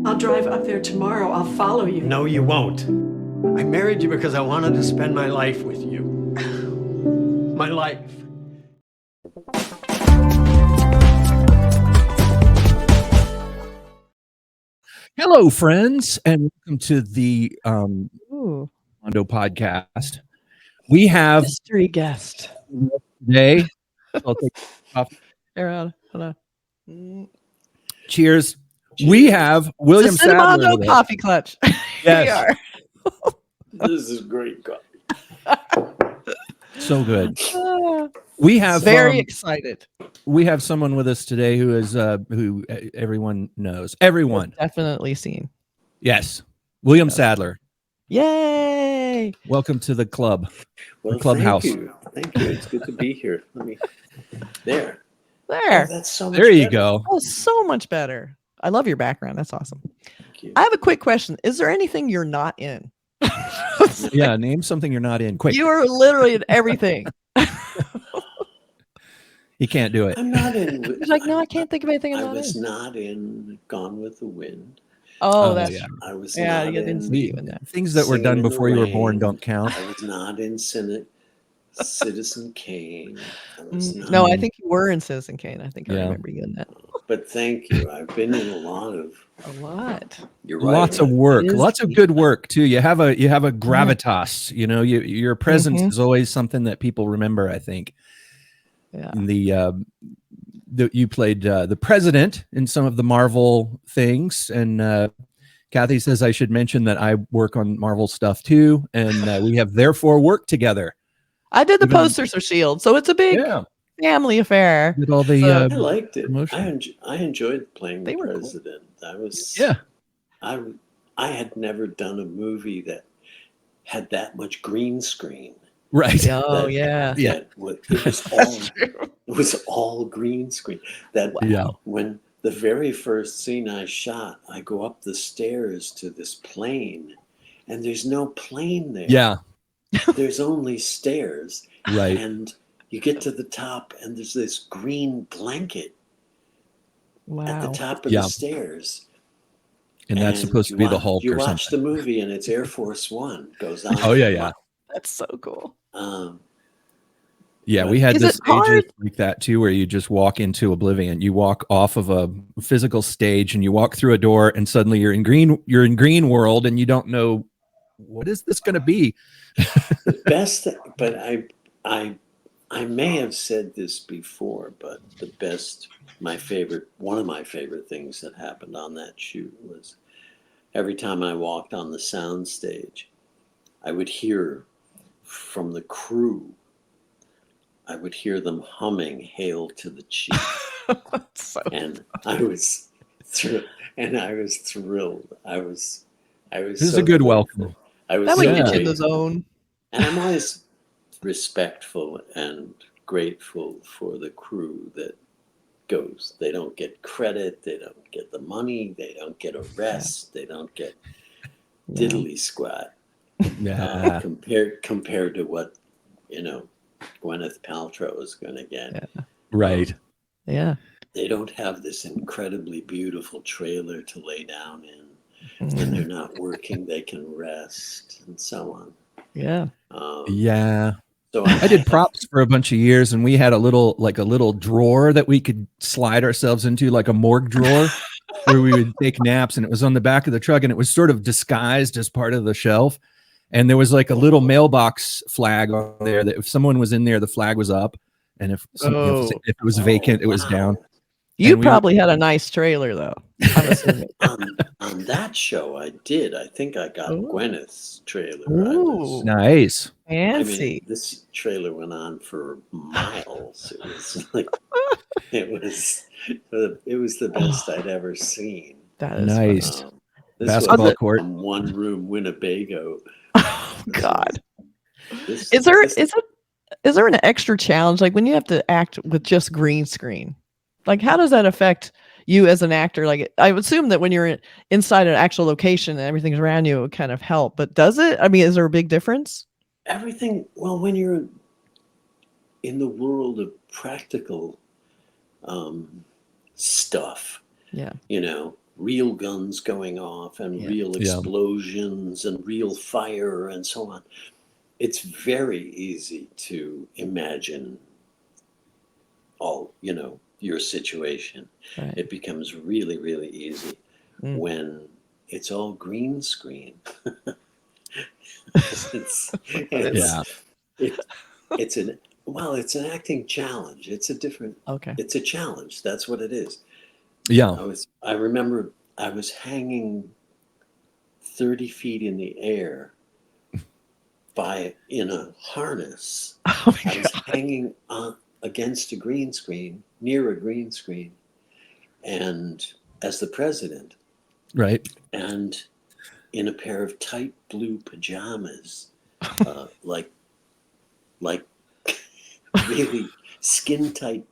I'll drive up there tomorrow. I'll follow you. No, you won't. I married you because I wanted to spend my life with you. My life. Hello, friends, and welcome to the Cinemondo podcast. We have mystery guest today. I'll take off. Hold on. Cheers. We have William It's a Cinemondo Sadler with us. coffee clutch. Yes. We are. This is great coffee. So good. We have Very excited. we have someone with us today who is who everyone knows. Everyone. Definitely seen. Yes. William Sadler. Yay! Welcome to the club. Well, clubhouse. Thank you. It's good to be here. There. There. Oh, that's so much There you better. go. Oh, so much better. I love your background. That's awesome. Thank you. I have a quick question. Is there anything you're not in? Yeah, name something you're not in. Quick. You are literally in everything. He can't do it. I'm not in. He's like, no, I can't think of anything I'm I not was in. not in Gone with the Wind. Oh, that's yeah. I was yeah. not You didn't in. see you in that. Things that were Singing done in the before you were born Rain. don't count. I was not in Citizen Kane. I was not, No, I think you were in Citizen Kane. I think I Yeah. remember you in that. But thank you. I've been in a lot of. A lot. You're right. Lots of work, It is lots of good work too. You have a gravitas. You know, your presence Mhm. is always something that people remember. I think. Yeah. And you played the president in some of the Marvel things, and Kathy says I should mention that I work on Marvel stuff too, and we have therefore worked together. I did the Even- posters for S.H.I.E.L.D., so it's a big family affair. Did all the So- I liked it. promotion. I enjoyed playing They the were cool. president. I was. Yeah. I had never done a movie that had that much green screen. right. Oh, That- yeah. Yeah. It was all green screen. That Yeah. when the very first scene I shot, I go up the stairs to this plane, and there's no plane there. Yeah. There's only stairs, Right. and you get to the top, and there's this green blanket at the Wow. top of Yeah. the stairs. And that's supposed to you be the watch- Hulk You or watch something. the movie, and it's Air Force One goes on. Oh yeah. That's so cool. Yeah, we had Is the it stages hard? like that too, where you just walk into oblivion. You walk off of a physical stage and you walk through a door, and suddenly you're in green world, and you don't know what is this going to be. The best, but I may have said this before, but one of my favorite things that happened on that shoot was every time I walked on the sound stage, I would hear from the crew. I would hear them humming "Hail to the Chief," So and I was thrilled. I was. This is a good grateful. welcome. I was that would so get you in the grateful. zone. And I'm always respectful and grateful for the crew that goes. They don't get credit. They don't get the money. They don't get a rest. They don't get diddly squat Yeah. compared to what Gwyneth Paltrow is going to get. Yeah. Right. Yeah. They don't have this incredibly beautiful trailer to lay down in. Mm-hmm. When they're not working, they can rest and so on. Yeah. Yeah. So I did props for a bunch of years, and we had a little drawer that we could slide ourselves into, like a morgue drawer, where we would take naps, and it was on the back of the truck, and it was sort of disguised as part of the shelf. And there was like a little mailbox flag on there that if someone was in there, the flag was up, and if it was vacant, it was down. You And we- probably had a nice trailer, though. I'm assuming. on that show, I did. I think I got Ooh. Gwyneth's trailer. Ooh. Nice. Fancy. This trailer went on for miles. It was like it was the best I'd ever seen. That is Nice. fun. This Basketball was court. a one-room Winnebago. Oh God. This- Is there this- is there an extra challenge, like when you have to act with just green screen? Like, how does that affect you as an actor? Like, I would assume that when you're inside an actual location and everything's around you, it would kind of help. But does it? I mean, is there a big difference? everything? Well, when you're in the world of practical stuff, Yeah. real guns going off and real explosions and real fire and so on. It's very easy to imagine all, your situation. Right. It becomes really, really easy when it's all green screen. it's an acting challenge. It's a challenge. That's what it is. Yeah. I remember I was hanging 30 feet in the air in a harness. I was hanging against a green screen, near a green screen, and as the president. Right. And in a pair of tight blue pajamas, like really skin tight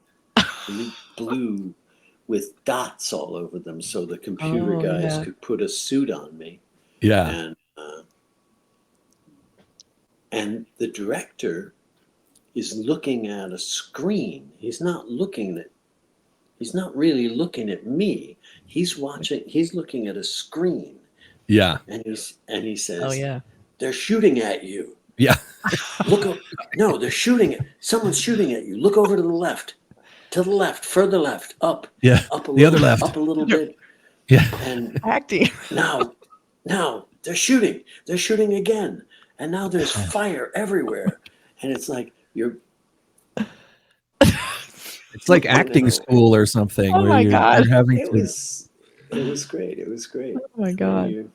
blue with dots all over them, so the computer guys could put a suit on me. Yeah. And the director is looking at a screen. He's not really looking at me. He's looking at a screen. Yeah. And he says, "Oh yeah, they're shooting at you. Yeah. Look up. No, they're shooting at. Someone's shooting at you. Look over to the left, further left, up. Yeah. Up a The other little, left. up a little bit. Yeah. And acting." now they're shooting. They're shooting again. And now there's fire everywhere. And it's like It's like acting school or something. Oh my God. It was great. It was great. Oh my God.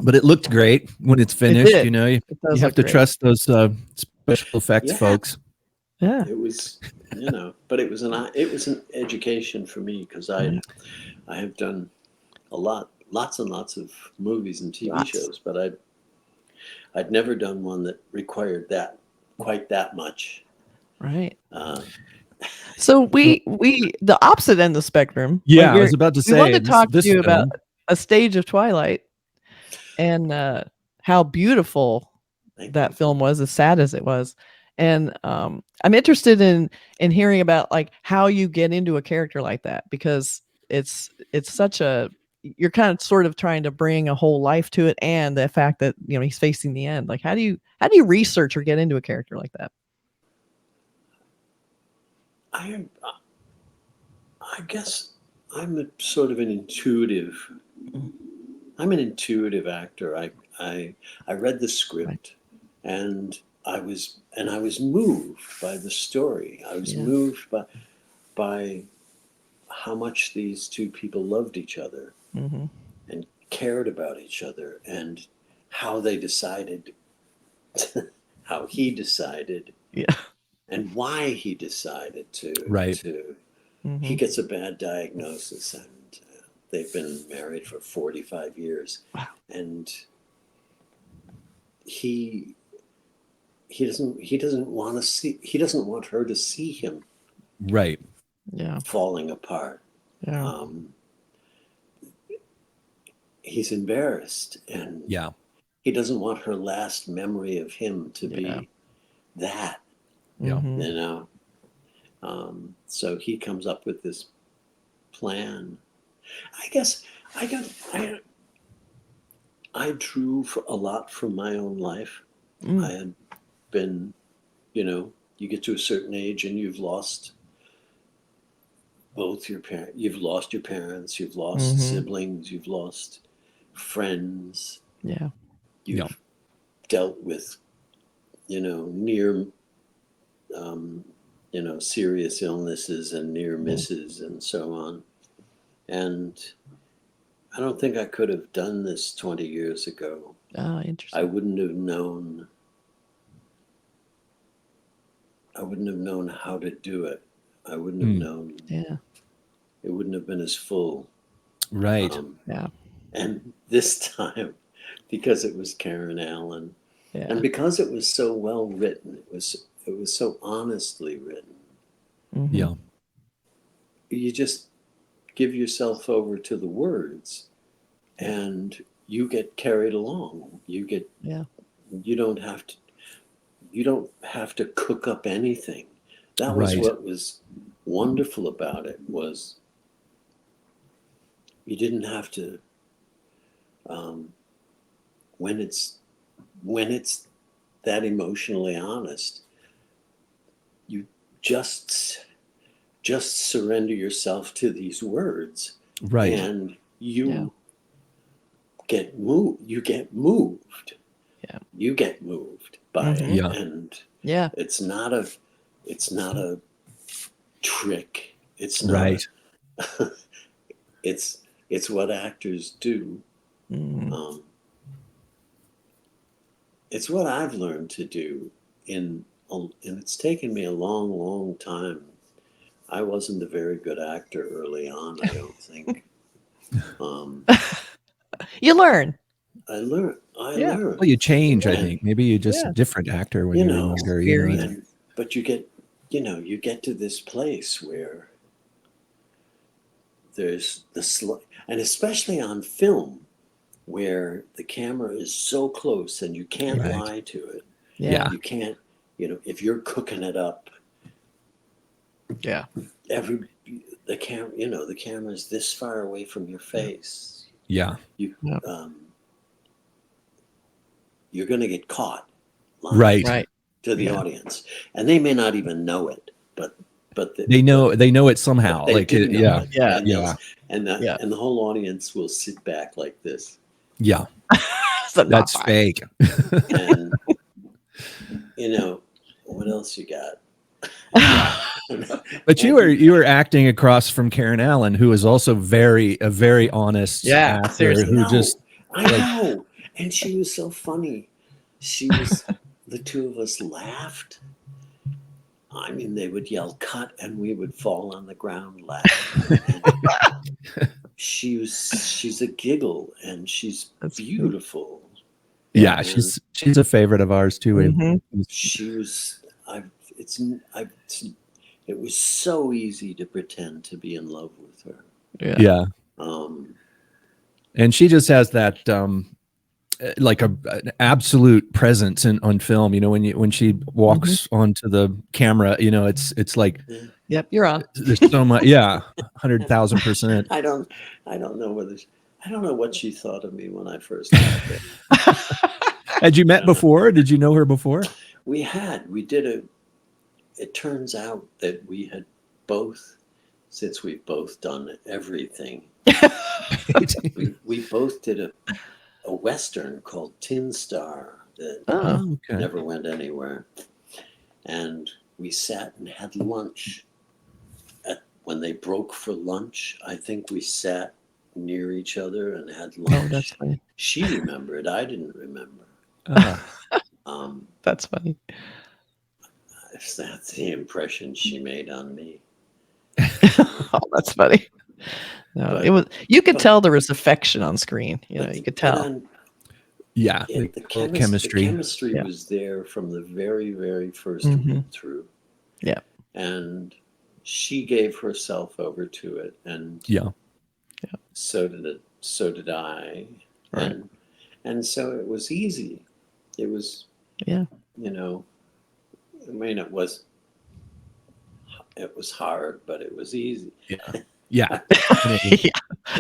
But it looked great when it's finished. did. You know, you does have look to great. trust those special effects folks. Yeah. It was, but it was an education for me, because I have done lots and lots of movies and TV shows, but I'd never done one that required quite that much. Right. So we the opposite end of the spectrum. Yeah, I was about to say. We wanted to talk this to you film. about A Stage of Twilight and how beautiful that film was, as sad as it was. And I'm interested in hearing about like how you get into a character like that, because it's such a, you're kind of sort of trying to bring a whole life to it, and the fact that he's facing the end. Like how do you research or get into a character like that? I guess I'm an intuitive actor. I read the script, and I was moved by the story. I was moved by how much these two people loved each other and cared about each other, and how they decided, how he decided, and why he decided to. He gets a bad diagnosis, and they've been married for 45 years. Wow. And he doesn't want her to see him falling apart. He's embarrassed, and he doesn't want her last memory of him to be that. So he comes up with this plan. I guess I drew a lot from my own life. I had been, you get to a certain age and you've lost both your parents. You've lost your parents. You've lost siblings. You've lost friends. You've dealt with, near, serious illnesses and near misses and so on. And I don't think I could have done this 20 years ago. Oh, interesting. I wouldn't have known how to do it. I wouldn't have known. It wouldn't have been as full. Right. And this time, because it was Karen Allen, and because it was so well written, it was so honestly written. You just give yourself over to the words, and you get carried along. You don't have to cook up anything. That was what was wonderful about it, was you didn't have to, when it's that emotionally honest, you just surrender yourself to these words, Right. and you get moved. You get moved. Yeah. You get moved by it, Yeah. and Yeah. it's not a trick. It's not. Right. It's what actors do. Mm. It's what I've learned to do, and it's taken me a long time. I wasn't a very good actor early on, I don't think. You learn. I learned. Yeah. Well, you change, I And, think. Maybe you're just Yeah. a different actor when you you're know, younger. Experience. but you get to this place where there's and especially on film, where the camera is so close and you can't Right. lie to it. Yeah. You can't, if you're cooking it up, Yeah. the camera's this far away from your face. Yeah. You're going to get caught lying Right. Right. to the Yeah. audience, and they may not even know it, but They know it somehow. they Like, do know yeah. it. Yeah. And Yeah. and the whole audience will sit back like this, Yeah. So That's not fake. and what else you got? But you were acting across from Karen Allen, who is also a very honest Yeah, actor seriously. who No, just I know, and she was so funny. She was. The two of us laughed. I mean, they would yell "cut," and we would fall on the ground laughing. She's a giggle, and she's That's beautiful. yeah, And she's a favorite of ours too. Mhm. she was. It was so easy to pretend to be in love with her. Yeah. Um, And she just has that like an absolute presence on film. When she walks onto the camera, it's like Yep. You're on. there's so much. Yeah, 100,000%. I don't know I don't know what she thought of me when I first got there. Had you met before? Did you know her before? It turns out that we had both, since we've both done everything, we both did a Western called Tin Star that Oh. Okay. never went anywhere. And we sat and had lunch. When they broke for lunch, I think we sat near each other and had lunch. Oh, that's funny. She remembered. I didn't remember. That's funny. If that's the impression she made on me. Oh, that's funny. No, But- it was. You could tell there was affection on screen. You could tell. Yeah, The chemistry. The chemistry Yeah. was there from the very, very first Mhm. read through. Yeah. And she gave herself over to it, and Yeah. so did I. Right. And so it was easy. It was, Yeah. I mean, it was hard, but it was easy. Yeah. Yeah.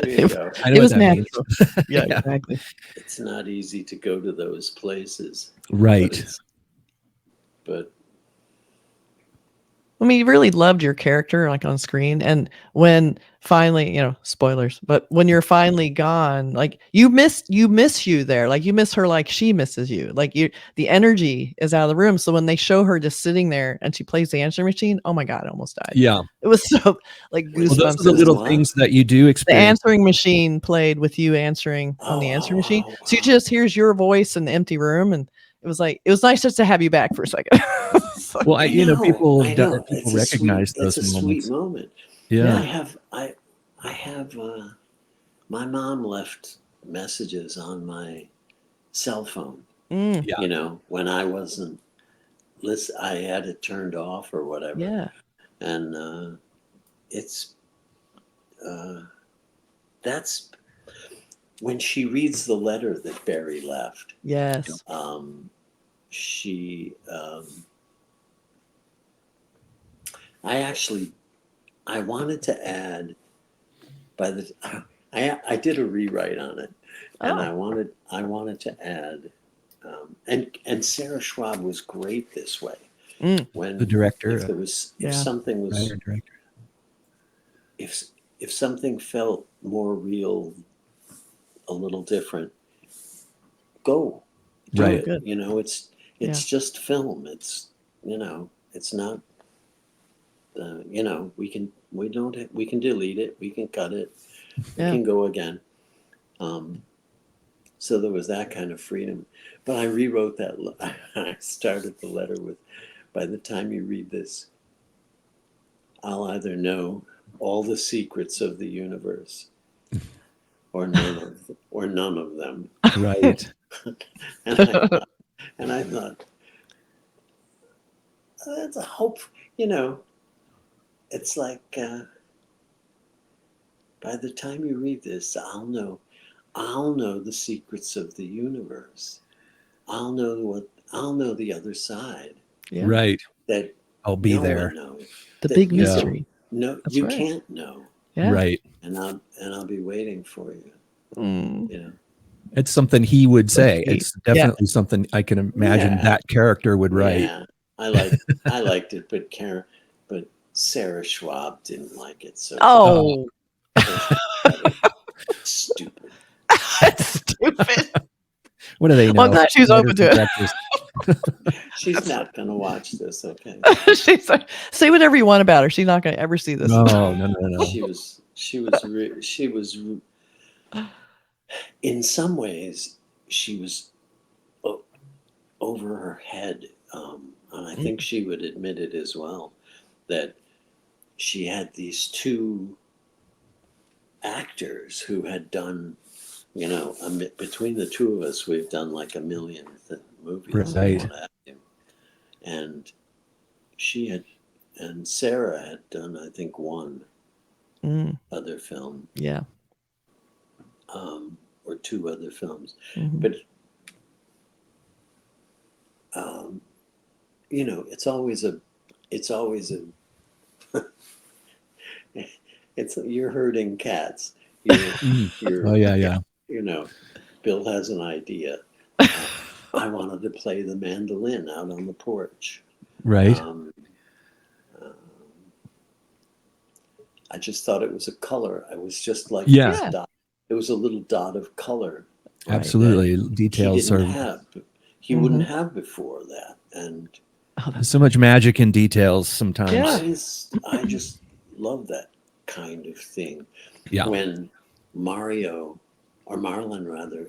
There you go. I know It what was that means. natural. Yeah, Yeah. exactly. It's not easy to go to those places. Right. But I mean, you really loved your character like on screen, and when finally, spoilers, but when you're finally gone, like you miss you there, like you miss her, like she misses you, like the energy is out of the room. So when they show her just sitting there and she plays the answering machine, oh my god, I almost died. Yeah. It was so like Well, Well, those goosebumps. are the little What? things that you do The experience. answering machine played with you answering on the answering machine, Oh, so you wow. just hears your voice in the empty room, and it was nice just to have you back for a second. So- Well, people I know. people recognize It's a those sweet moments. moment. Yeah. I have my mom left messages on my cell phone. Mm, Yeah. When I wasn't I had it turned off or whatever. yeah. And it's that's when she reads the letter that Barry left. Yes. She I wanted to add I did a rewrite on it, and Oh. I wanted to add, and Sarah Schwab was great this way. Mm. When The director, if Yeah. something was writer, director. if if something felt more real, a little different, go do Right. it. Good. You know, it's Yeah. just film. It's, you know, it's not. You know, we can delete it. We can cut it. We Yeah. can go again. So there was that kind of freedom. But I rewrote that. I started the letter with, by the time you read this, I'll either know all the secrets of the universe or none of them. Right. And I thought, oh, that's a hope. You know, it's like, by the time you read this, I'll know the secrets of the universe. I'll know the other side Yeah. Right. that I'll be no there. one knows. The That big you mystery. no, That's you right. can't know, Yeah. Right. and I'll be waiting for you. Mm. You know, It's something he would So say. sweet. It's definitely something I can imagine Yeah. that character would write. Yeah, I liked it, but Sarah Schwab didn't like it, so Oh. stupid. That's stupid. What do they know? Well, I'm glad she's open to it. Directors. She's not gonna watch this, okay? She's like, say whatever you want about her. She's not going to ever see this. No. She was in some ways she was over her head, and I think she would admit it as well, that she had these two actors who had done, you know, between the two of us, we've done like 1 million movies. Right. And what have you. And she had, and Sarah had done, I think, one Mm. other film, Yeah. or 2 other films. Mhm. But, you know, it's always a, you're herding cats. You're, Oh yeah. you know, Bill has an idea. I wanted to play the mandolin out on the porch. Right. I just thought it was a color. I was just like, Yeah. this dot. It was a little dot of color. Absolutely. That Details are he wouldn't have before that. And so much magic in details sometimes. Yeah. I just love that kind of thing. Yeah. When Mario, or Marlon rather,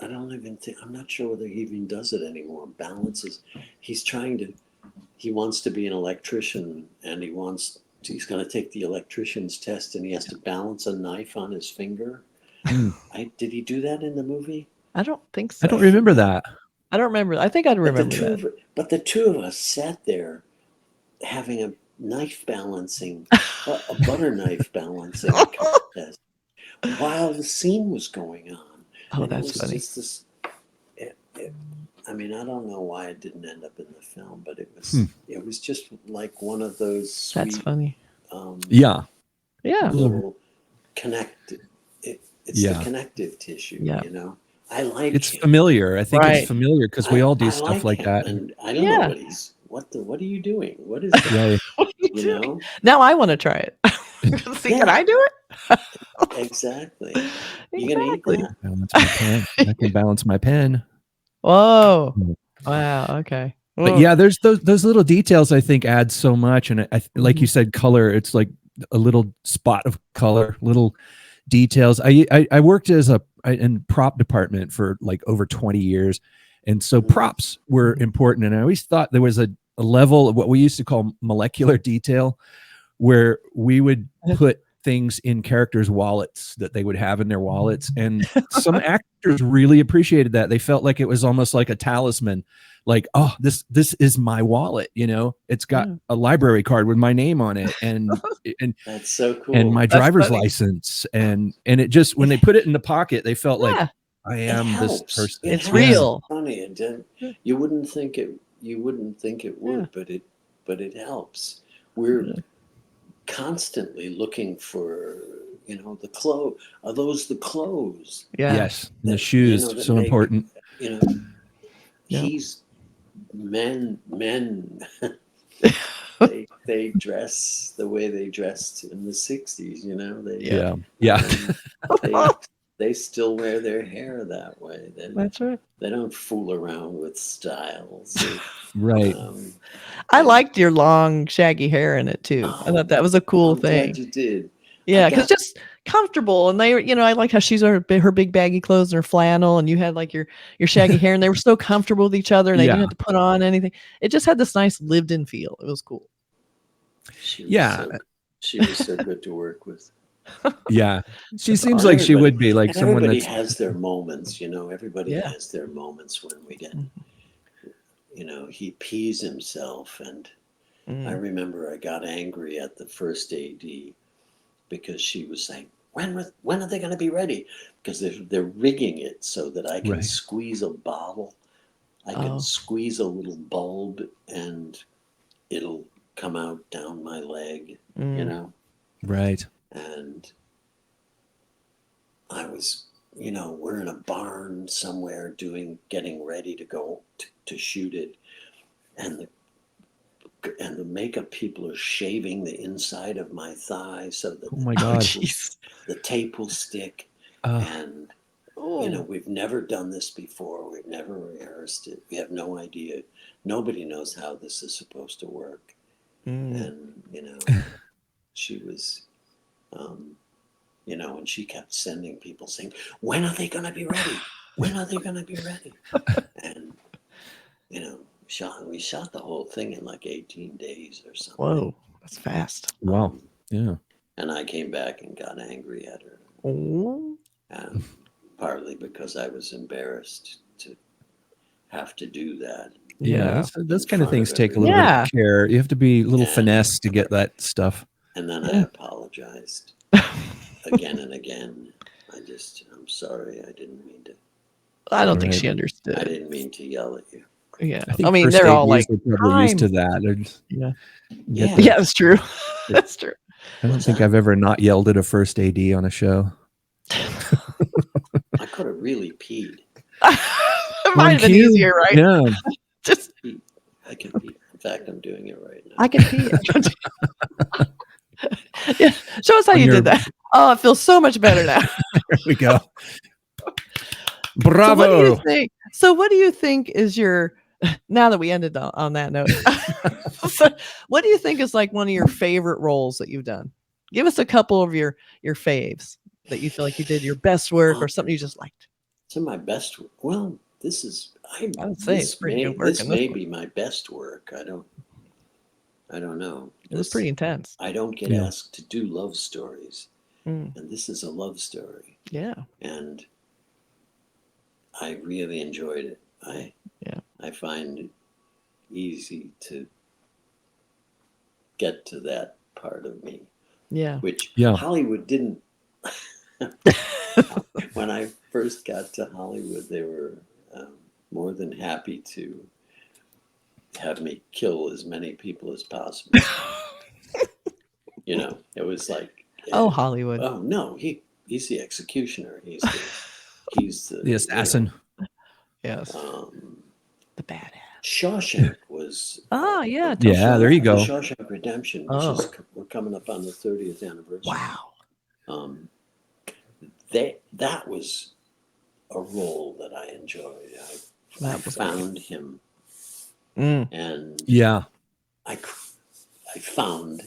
I'm not sure whether he even does it anymore. Balances. He wants to be an electrician, and he's going to take the electrician's test, and he has to balance a knife on his finger. Did he do that in the movie? I don't think so. I don't remember that. I don't remember. I think I'd remember that. But the two of us sat there having a knife balancing, a butter knife balancing contest while the scene was going on. Oh, And that's funny. Just this, I mean, I don't know why it didn't end up in the film, but it was just like one of those sweet, That's funny. Yeah. Yeah. little connect. It's Yeah. the connective tissue, Yeah. you know. I like It's him. familiar. I think Right. it's familiar because we all do I stuff like him, that. and I don't know what are you doing? What is that? Right. What are you You doing? know, Now I want to try it. See, can I do it? exactly. You gonna eat Exactly. that? Balance my pen. I can balance my pen. Whoa. Wow. Okay. But yeah, there's those little details I think add so much. And like you said, color, it's like a little spot of color, little details. I worked in prop department for like over 20 years. And so props were important. And I always thought there was a level of what we used to call molecular detail, where we would put things in characters' wallets that they would have in their wallets. And some actors really appreciated that. They felt like it was almost like a talisman, like, oh, this is my wallet, you know, it's got a library card with my name on it, and That's so cool. and my That's driver's funny. license, and it just, when they put it in the pocket, they felt like I am this helps. person. It's helps. real. Funny, and you wouldn't think it. You wouldn't think it would, but it helps. We're constantly looking for the clothes. Are those the clothes? Yeah. Yes. And the shoes, that so make- important. You know, Yeah. he's men. They dress the way they dressed in the 60s. Yeah. Yeah. They still wear their hair that way. That's right. They don't fool around with styles. Right. I liked your long shaggy hair in it too. I thought that was a cool I'm thing. glad you did. Yeah, I because got- just comfortable, and they were, I like how she's her big baggy clothes and her flannel, and you had like your shaggy hair, and they were so comfortable with each other, and they didn't Yeah. have to put on anything. It just had this nice lived-in feel. It was cool. She was Yeah. she was so good to work with. Yeah. She So seems like she everybody- would be like and someone everybody that's has their moments, Everybody Yeah. has their moments when we get, Mhm. he pees himself, and I remember I got angry at the first AD because she was saying, when are they going to be ready? Because they're rigging it so that I can Right. squeeze a bottle. I can Oh. squeeze a little bulb and it'll come out down my leg, right. And I was, we're in a barn somewhere getting ready to go to shoot it. And the makeup people are shaving the inside of my thigh so that Oh my God. the tape will stick. And, we've never done this before. We've never rehearsed it. We have no idea. Nobody knows how this is supposed to work. And, she was, and she kept sending people saying, when are they going to be ready? When are they going to be ready? And, we shot the whole thing in like 18 days or something. Whoa, that's fast. Wow. Yeah. And I came back and got angry at her. Oh. Partly because I was embarrassed to have to do that. Yeah. Those kind of front of things take a little everybody. bit of care. You have to be a little Yeah. finesse to get that stuff. And then I apologized again and again. I'm sorry. I didn't mean to. I don't think Right. she I understood. didn't mean to yell at you. Yeah. I think I mean, first they're all ADs like, are probably used to "Time." that. Yeah. Yeah. Yeah, that's true. That's true. I don't What's think that? I've ever not yelled at a first AD on a show. I could have really peed. It might On have been cue? easier, right? Yeah. Just I can pee. In fact, I'm doing it right now. I can pee. Yeah, show us how On you your- did that. Oh, it feels so much better now. There we go. So what do you Bravo. think? So what do you think is your, now that we ended on that note, so what do you think is like one of your favorite roles that you've done? Give us a couple of your faves that you feel like you did your best work or something you just liked. So my best. Well, this is. I would say it's pretty good work This in this may one. be my best work. I don't know. It was pretty intense. I don't get Yeah. asked to do love stories, Mm, and this is a love story, yeah. and I really enjoyed it. Yeah. I find it easy to get to that part of me, Yeah. which Yeah. Hollywood didn't. When I first got to Hollywood, they were more than happy to have me kill as many people as possible. It was like, Oh, Hollywood. oh no, he's the executioner. He's the The assassin. Yes. Um, The badass. Shawshank was. Oh, yeah. Yeah, there you go. Shawshank Redemption, which Oh. we're coming up on the 30th anniversary. Wow. That was a role that I enjoyed. I That was found him, Mm. and Yeah. I found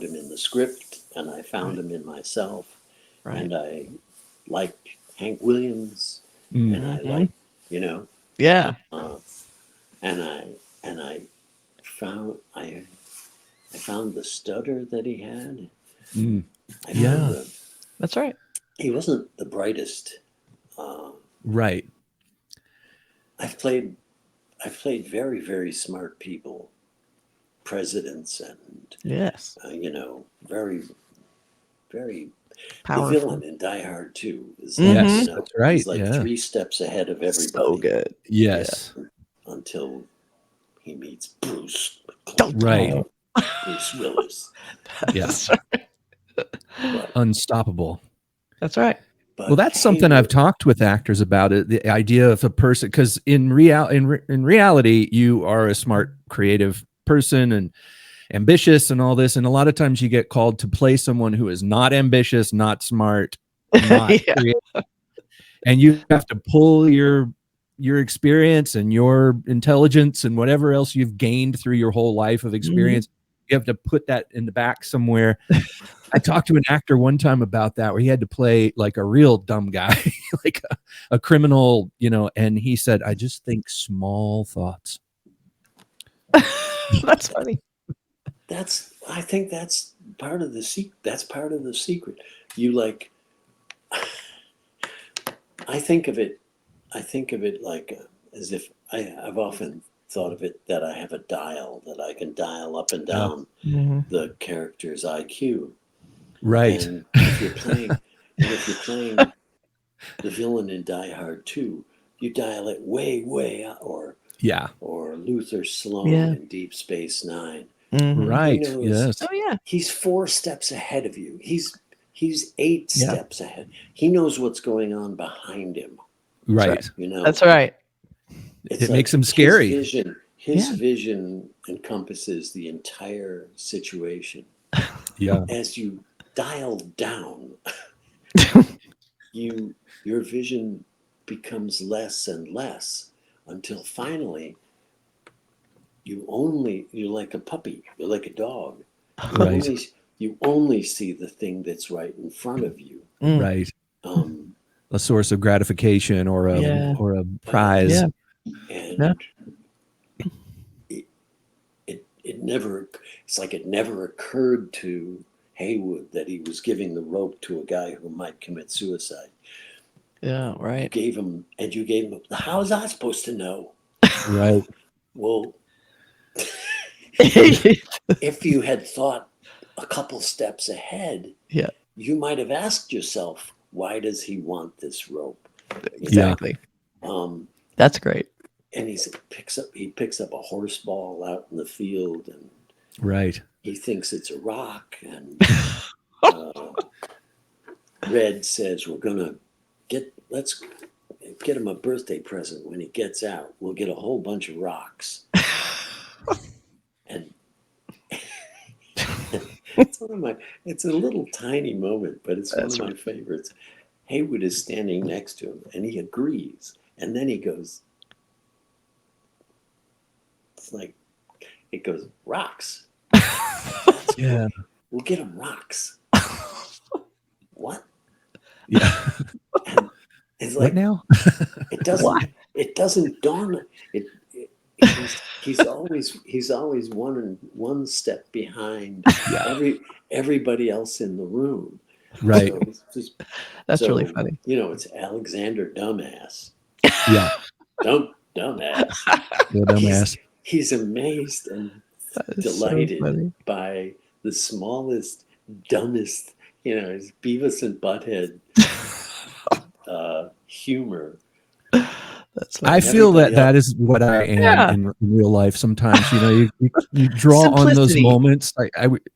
him in the script, and I found him in myself, Right. and I liked Hank Williams, Mm. and I Mhm. liked, Yeah. and I found the stutter that he had. Mm. I found Yeah. That's right. he wasn't the brightest. Right. I've played very, very smart people, presidents, and Yes. very, very. Powerful. The villain in Die Hard 2 is Yes, that's right, He's like yeah. 3 steps ahead of everybody. So good. Yes. Until he meets Bruce. Right. Bruce Willis. Yeah. That's right. But, Unstoppable. That's right. but Well, that's something I've Haywood- talked with actors about it. The idea of a person, because in reality, you are a smart, creative person and ambitious and all this. And a lot of times you get called to play someone who is not ambitious, not smart, not Yeah. creative. And you have to pull your experience and your intelligence and whatever else you've gained through your whole life of experience. You have to put that in the back somewhere. I talked to an actor one time about that, where he had to play like a real dumb guy, like a criminal, and he said, I just think small thoughts. That's funny. I think that's part of the secret. You like, I think of it like as if I've often thought of it that I have a dial that I can dial up and down the character's IQ. Right. And if you're playing the villain in Die Hard 2, you dial it way up, or Luther Sloan in Deep Space Nine. Right. He knows, Yes. Oh yeah. He's 4 steps ahead of you. He's 8 steps ahead. He knows what's going on behind him. Right. That's right. It makes him scary. His vision encompasses the entire situation. Yeah. As you dial down, your vision becomes less and less until finally you're like a puppy, you're like a dog. Right. You only see the thing that's right in front of you. Right. A source of gratification or a prize. Yeah. And it never occurred to Haywood that he was giving the rope to a guy who might commit suicide. Yeah, right. You gave him, how is I supposed to know? Right. Well, if you had thought a couple steps ahead, you might have asked yourself, why does he want this rope? Exactly. That's great. And he picks up a horse ball out in the field, and right. He thinks it's a rock, and Red says, let's get him a birthday present when he gets out. We'll get a whole bunch of rocks. And it's a little tiny moment, but it's one of my favorites. Haywood is standing next to him, and he agrees. And then he goes, it goes, rocks. Yeah. We'll get him rocks. What? Yeah. And it's like, what now? It doesn't dawn. He's always one step behind everybody else in the room. Right. That's really funny. It's Alexander Dumbass. Yeah. Dumbass. Dumbass. He's amazed and delighted by the smallest, dumbest, his Beavis and Butthead humor. I feel that is what I am in real life. Sometimes, you draw on those moments.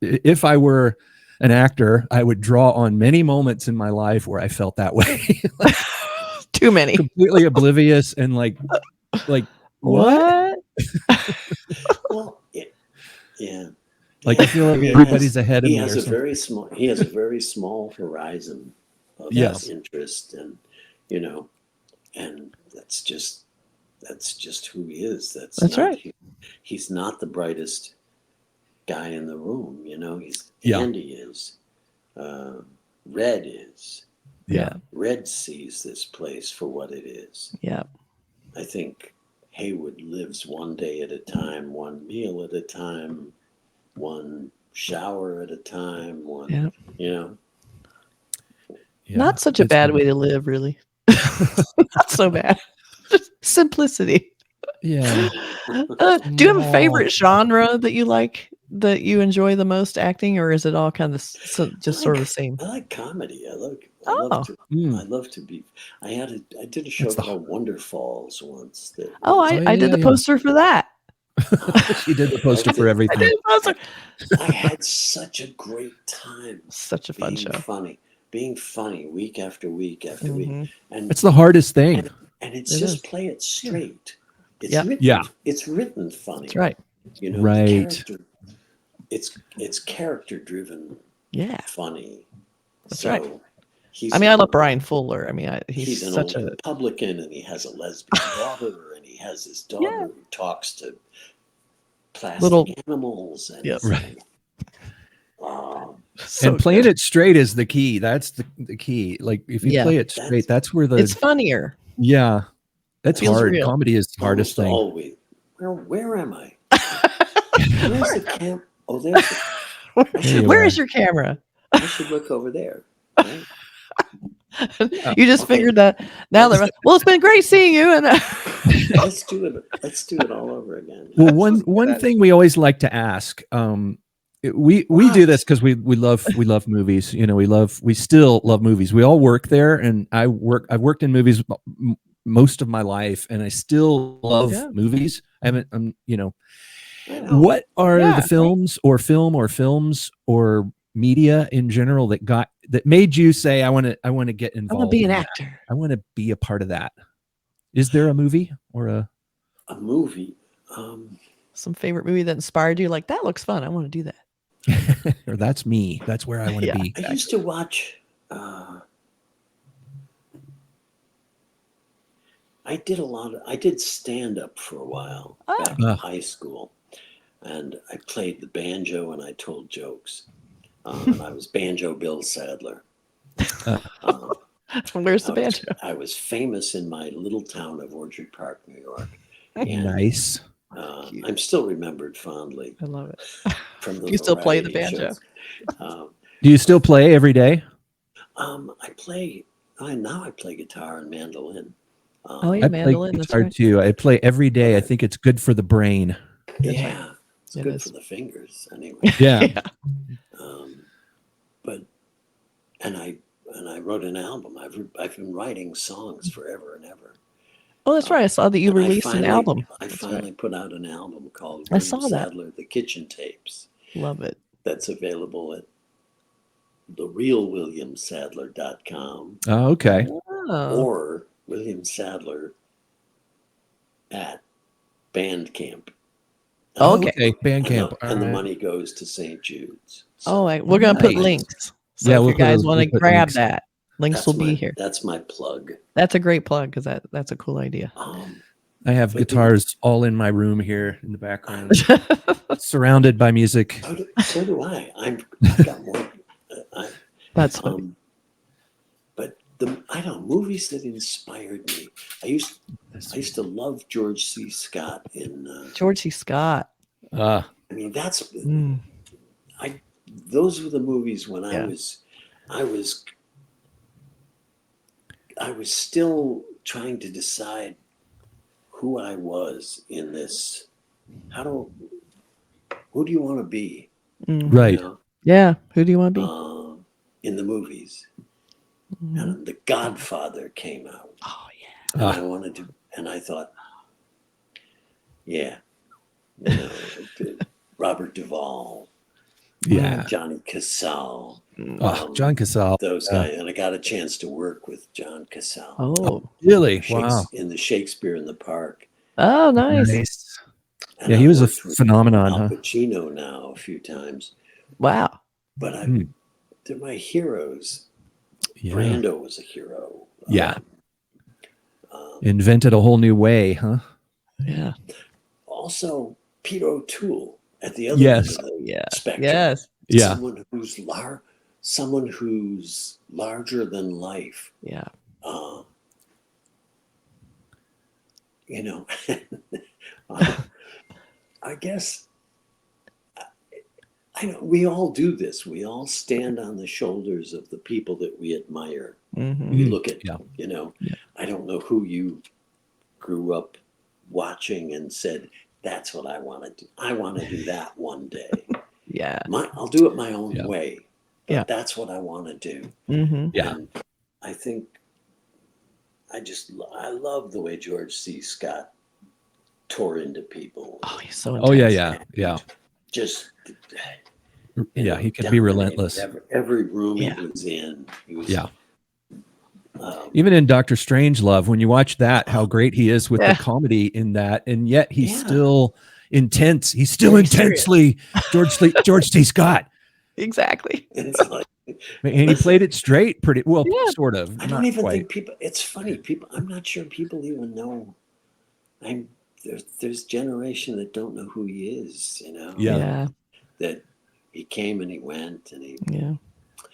If I were an actor, I would draw on many moments in my life where I felt that way. Too many. Completely oblivious and like what? Well, yeah. Like I feel like everybody's ahead of me. He has a very small horizon of interest, and and that's just who he is. That's right. He's not the brightest guy in the room. Andy is. Red is. Yeah. Red sees this place for what it is. Yeah. I think Haywood lives one day at a time, one meal at a time, one shower at a time, Not such a bad way to live, really. Not so bad. Just simplicity. Yeah. Do you have a favorite genre that you like, that you enjoy the most acting, or is it all kind of just sort of the same? I like comedy. I love to be. I did a show called Wonder Falls once. I did the poster for that. She did the poster for I everything. did poster. I had such a great time Such a fun being show. being funny week after week after week, Mhm. and It's the hardest thing. and it's It just is. play it straight. It's Yeah. written. Yeah. It's written funny. That's right. You know, Right. the character. It's character driven. Yeah. Funny. That's so right. He's I mean, I love Brian Fuller. I mean, he's an such old a Republican, and he has a lesbian daughter, and he has his daughter who talks to plastic Little- animals, and Yep. Right. so And playing good. it straight is the key. That's the key. Like if you Yeah. play it straight, that's where the It's funnier. yeah. That's Feels hard. real. Comedy is the hardest thing. Always. Where am I? Where's the camp? Oh, there's. you Where are. is your camera? I should look over there. Right? You just Okay. figured that now that well, it's been great seeing you. And Let's do it. Let's do it all over again. Well, one thing we always like to ask, we do this because we love movies. You know, we still love movies. We all work there, and I've worked in movies most of my life, and I still love movies. I haven't, you know, what are the films or films or media in general that made you say, I want to get involved? I want to be an in actor. that. I want to be a part of that. Is there a movie or a movie? Some favorite movie that inspired you? Like, that looks fun. I want to do that. or that's me. That's where I want to be. I used to watch. I did stand up for a while back in high school, and I played the banjo and I told jokes. And I was Banjo Bill Sadler. Where's the banjo? I was famous in my little town of Orchard Park, New York. And, Nice. I'm still remembered fondly. I love it. From the You still play the variety banjo? shows. Do you still play every day? I play. Now I play guitar and mandolin. Oh yeah, I mandolin. play That's guitar right. too. I play every day. I think it's good for the brain. Yeah, it's It good is. for the fingers anyway. Yeah. But I wrote an album. I've been writing songs forever and ever. Oh, that's right. I saw that you And released an album. I That's finally put out an album called I William saw that. Sadler, The Kitchen Tapes. Love it. That's available at therealwilliamsadler.com Oh, okay. Oh, or William Sadler at Bandcamp. okay. Bandcamp. And the All right. money goes to St. Jude's. Oh, we're gonna put Nice. links. So Yeah, if we'll you guys put- want to we'll put grab links. that, links will be here. That's my plug. That's a great plug because that's a cool idea. I have But guitars all in my room here in the background, surrounded by music. So do I. I've got more. That's funny. But I don't know, movies that inspired me. I used to love George C. Scott in. George C. Scott. I mean, that's those were the movies when I was still trying to decide who I was in this. Who do you want to be? Right. You know? Yeah. Who do you want to be? In the movies. And The Godfather came out. Oh And I wanted to, and I thought, Robert Duvall, Yeah. Johnny Casal, John Casal. those guys, and I got a chance to work with John Casal. Oh. Really? Wow. In the Shakespeare in the Park. Oh, nice. Nice. And Yeah, I he was a worked with phenomenon, Al huh? Pacino now a few times, Wow. but they're my heroes. Yeah. Brando was a hero. Yeah. Invented a whole new way, huh? Yeah. Also, Pete O'Toole at the other Yes. end of the Yeah. spectrum. Yes. Yeah. Someone who's larger than life. Yeah. I guess we all do this. We all stand on the shoulders of the people that we admire. Mm-hmm. We look at, Yeah. I don't know who you grew up watching and said, that's what I want to do. I want to do that one day. Yeah. I'll do it my own way. But Yeah. that's what I want to do. Mm-hmm. Yeah. And I think I love the way George C. Scott tore into people. Oh, he's so Oh yeah, intense. yeah. Just Yeah, he could be dominated relentless. every room Yeah. he was in. He was, Yeah. Even in Doctor Strangelove, when you watch that, how great he is with Yeah. the comedy in that, and yet he's Yeah. still intense. He's still Very intensely George T. Scott. Exactly. it's like, And he played it straight pretty well, Yeah. sort of. I not don't even quite. think people. It's funny. People. I'm not sure people even know. There's generation that don't know who he is. Yeah. Yeah. That he came and he went and he. Yeah.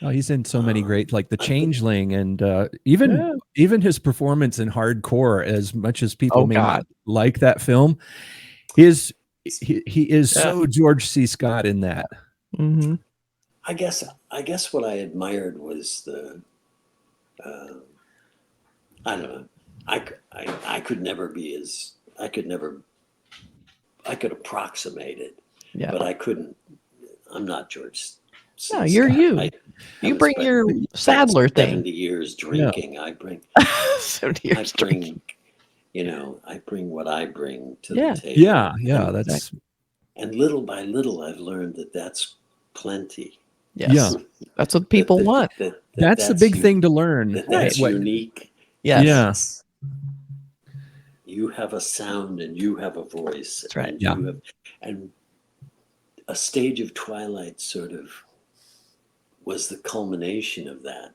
Oh, he's in so many great, like The I think- Changeling, and even his performance in Hardcore. As much as people Oh, may God. not like that film, he is so George C. Scott in that. Mm-hmm. I guess what I admired was the. I don't know. I could never be as. I could approximate it, Yeah. but I couldn't. I'm not George. No, you're Scott. you. I You haven't bring spent your Sadler thing. 70 years drinking. I bring. 70 I years drinking. bring. I bring what I bring to Yeah. the table. Yeah, And- that's And little by little, I've learned that that's plenty. Yes. Yeah. That's what people want. that's the big thing to learn. That's What- unique. Yes. You have a sound and you have a voice. That's right. And Yeah. you have, and A Stage of Twilight sort of was the culmination of that.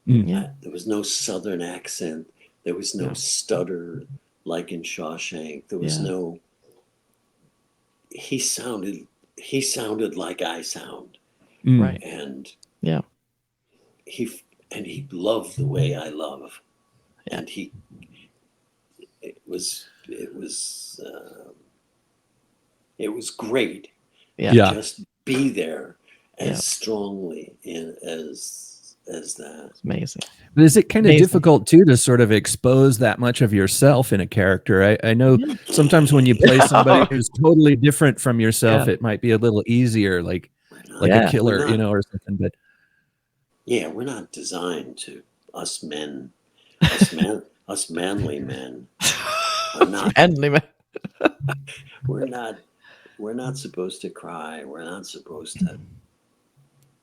Yeah. There was no Southern accent. There was no No. stutter like in Shawshank. There was Yeah. no. He sounded like I sound, Mm. Right. and Yeah. he loved the way I love, Yeah. and it was great. Yeah. Yeah. Just be there as Yeah. strongly as that. It's amazing. But is it kind of Amazing. difficult too to sort of expose that much of yourself in a character? I know sometimes when you play somebody who's totally different from yourself, it might be a little easier, like Yeah. a killer, We're not- or something. But Yeah, we're not designed to us men, us manly men. Are not. And We're not supposed to cry. We're not supposed to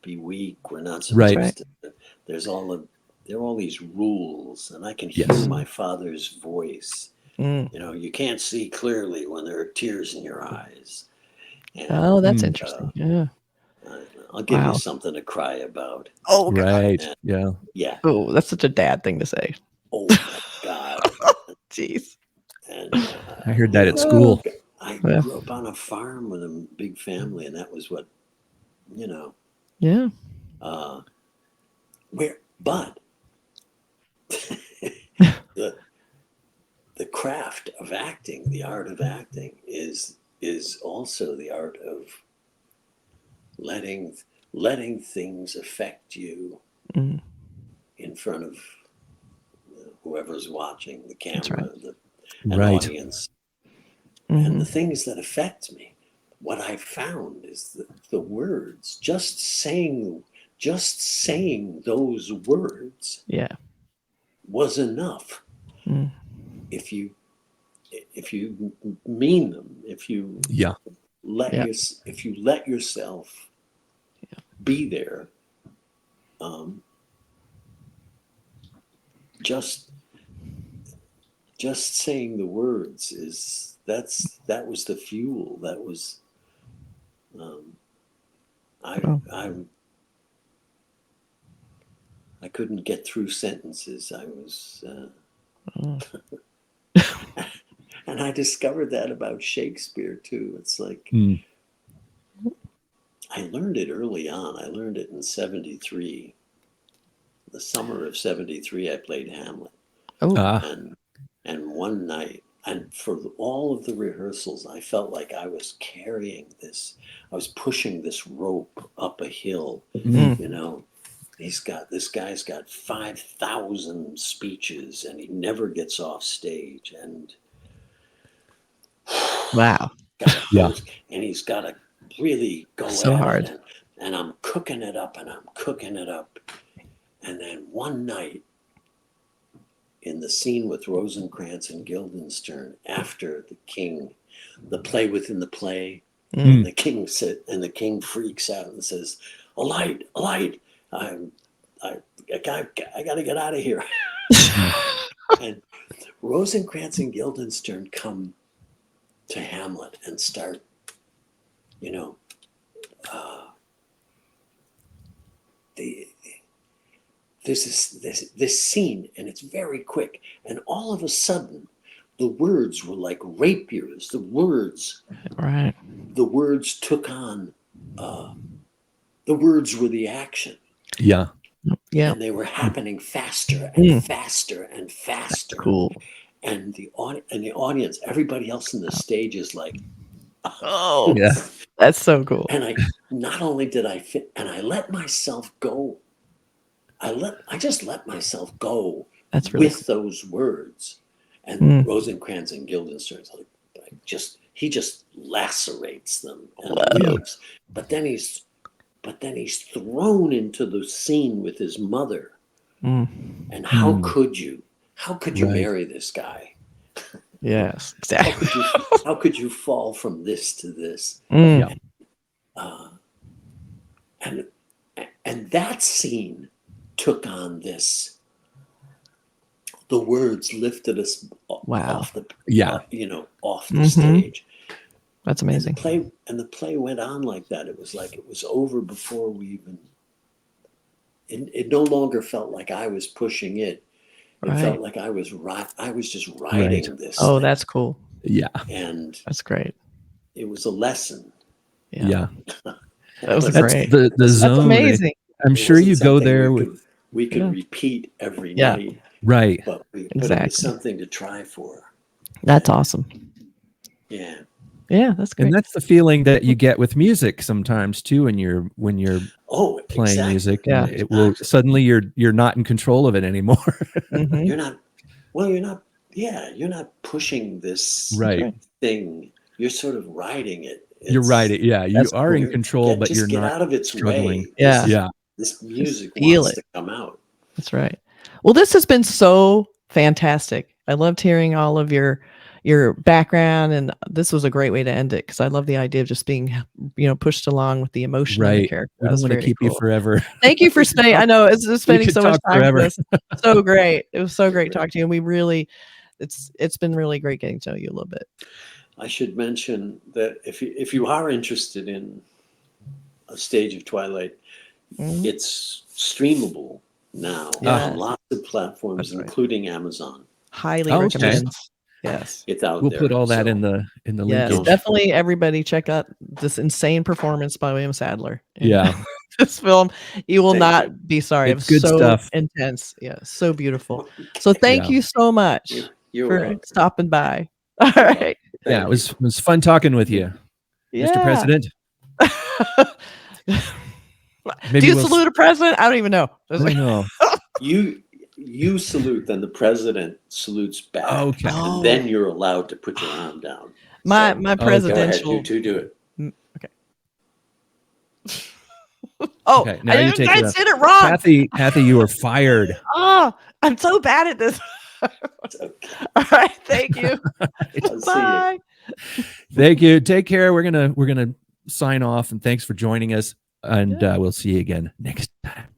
be weak. We're not supposed Right. to. There are all these rules, and I can Yes. hear my father's voice. Mm. You can't see clearly when there are tears in your eyes. And, Oh, that's Mm. interesting. Yeah. I'll give Wow. you something to cry about. Oh, God. right, yeah, Yeah. Oh, that's such a dad thing to say. Oh my God. Jeez. And I heard that at school. I Yeah. grew up on a farm with a big family, and that was what, Yeah. but the craft of acting, the art of acting is also the art of letting things affect you Mm. in front of whoever's watching, the That's camera, an Right. audience. Mhm. And the things that affect me, what I found is the words, just saying those words Yeah. was enough. Mm. If you mean them, if you Yeah, if you let yourself be there, just saying the words that was the fuel. That was I couldn't get through sentences. I was and I discovered that about Shakespeare too. It's like Mm. I learned it early on. I learned it in 73. The summer of 73, I played Hamlet. Oh. And one night, and for all of the rehearsals, I felt like I was carrying this. I was pushing this rope up a hill. Mm. This guy's got 5,000 speeches, and he never gets off stage. And Wow. Yeah. and he's got to really go So at hard. it. And I'm cooking it up, and I'm cooking it up. And then one night, in the scene with Rosencrantz and Guildenstern, after the king the play within the play. Mm. And the king freaks out and says, "A light, a light! I got to get out of here." And Rosencrantz and Guildenstern come to Hamlet and start, there's this scene, and it's very quick, and all of a sudden, the words were like rapiers. The words took on. The words were the action. Yeah. Yeah. And they were happening faster and faster and faster. Cool. And the audience, everybody else in the stage is like, oh, Yeah. That's so cool. And I not only did I fit, and I let myself go. I just let myself go. That's really with those words. And Rosencrantz and Guildenstern's he just lacerates them and leaves. But then he's thrown into the scene with his mother. And how could you marry this guy? Yes, exactly. How could you fall from this to this? Yeah. And that scene took on this. The words lifted us off the off the stage. That's amazing. And the play went on like that. It was like it was over before we even. It no longer felt like I was pushing it. It felt like I was just writing this. Oh, thing. that's cool. Yeah. And that's great. It was a lesson. Yeah. That was That's great. The zone. That's amazing. I'm sure you go there we could repeat every night. Right. But it was something to try for. That's awesome. Yeah. Yeah, that's great. And that's the feeling that you get with music sometimes too when you're playing music. Yeah. It will suddenly you're not in control of it anymore. You're not pushing this thing. You're sort of riding it. You're riding. Yeah. You are in control, but you're not out of its struggling. way. Yeah. This music feel wants it. to come out. That's right. Well, this has been so fantastic. I loved hearing all of your background, and this was a great way to end it because I love the idea of just being, pushed along with the emotion of the character. I don't want to keep you forever. Thank you for staying. I know it's spending so much time forever. with us. So great. It was so great talking to you. And we really, it's been really great getting to know you a little bit. I should mention that if you are interested in A Stage of Twilight, it's streamable now on lots of platforms, including Amazon. Highly recommend. Yes, it's out we'll there. Put all that in the link. Yes, definitely. Everybody check out this insane performance by William Sadler. Yeah, this film, you will not be sorry. It's it was good so stuff. Intense. Yeah, so beautiful. So thank you so much for stopping by. All right. Yeah, it was fun talking with you, Mr. President. Do you salute a president? I don't even know. I don't know. You salute, then the president salutes back. Okay. And then you're allowed to put your arm down. My presidential. Go ahead, you two do it. Okay. Oh, okay, now I did it wrong. Kathy, you are fired. Oh, I'm so bad at this. Okay. All right, thank you. Bye. Thank you. Take care. We're gonna sign off, and thanks for joining us. And we'll see you again next time.